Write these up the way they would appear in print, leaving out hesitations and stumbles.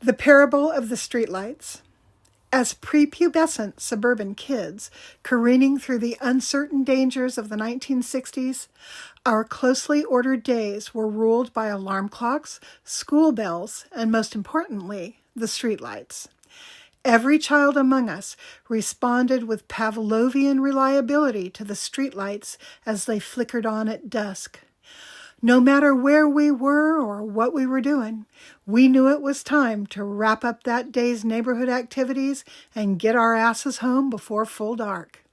The Parable of the Streetlights. As prepubescent suburban kids careening through the uncertain dangers of the 1960s, our closely ordered days were ruled by alarm clocks, school bells, and most importantly, the streetlights. Every child among us responded with Pavlovian reliability to the streetlights as they flickered on at dusk. No matter where we were or what we were doing, we knew it was time to wrap up that day's neighborhood activities and get our asses home before full dark.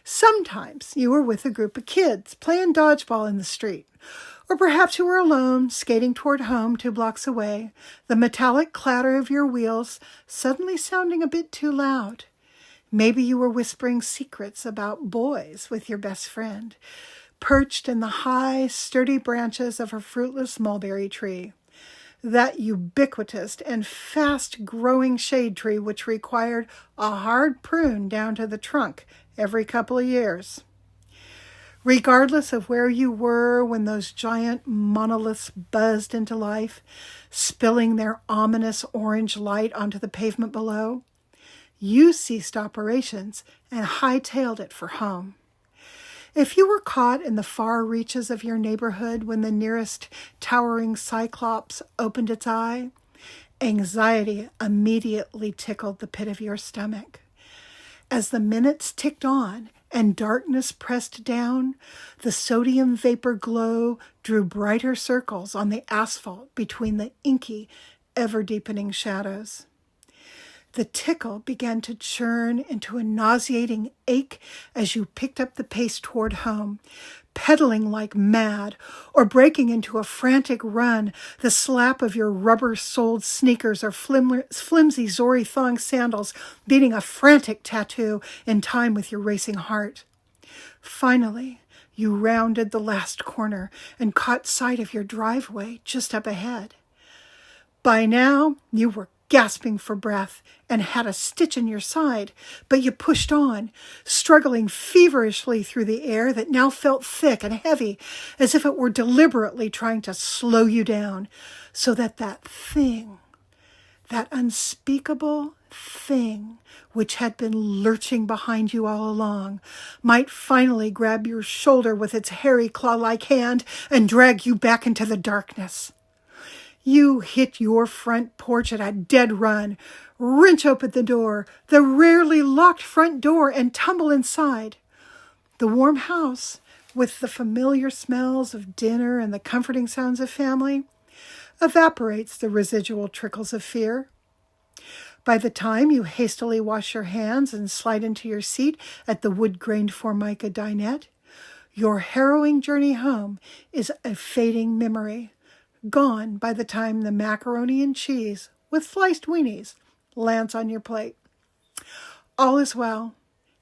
Sometimes you were with a group of kids playing dodgeball in the street, or perhaps you were alone skating toward home 2 blocks away, the metallic clatter of your wheels suddenly sounding a bit too loud. Maybe you were whispering secrets about boys with your best friend, perched in the high, sturdy branches of a fruitless mulberry tree, that ubiquitous and fast-growing shade tree which required a hard prune down to the trunk every couple of years. Regardless of where you were when those giant monoliths buzzed into life, spilling their ominous orange light onto the pavement below, you ceased operations and hightailed it for home. If you were caught in the far reaches of your neighborhood when the nearest towering cyclops opened its eye, anxiety immediately tickled the pit of your stomach. As the minutes ticked on and darkness pressed down, the sodium vapor glow drew brighter circles on the asphalt between the inky, ever-deepening shadows. The tickle began to churn into a nauseating ache as you picked up the pace toward home, pedaling like mad or breaking into a frantic run, the slap of your rubber-soled sneakers or flimsy Zori thong sandals beating a frantic tattoo in time with your racing heart. Finally, you rounded the last corner and caught sight of your driveway just up ahead. By now, you were gasping for breath and had a stitch in your side, but you pushed on, struggling feverishly through the air that now felt thick and heavy, as if it were deliberately trying to slow you down, so that thing, that unspeakable thing which had been lurching behind you all along, might finally grab your shoulder with its hairy claw-like hand and drag you back into the darkness. You hit your front porch at a dead run, wrench open the door, the rarely locked front door, and tumble inside. The warm house, with the familiar smells of dinner and the comforting sounds of family, evaporates the residual trickles of fear. By the time you hastily wash your hands and slide into your seat at the wood-grained Formica dinette, your harrowing journey home is a fading memory, gone by the time the macaroni and cheese with sliced weenies lands on your plate. All is well,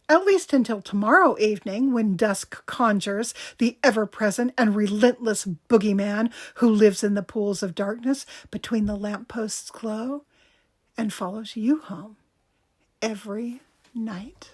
at least until tomorrow evening when dusk conjures the ever-present and relentless boogeyman who lives in the pools of darkness between the lampposts' glow and follows you home every night.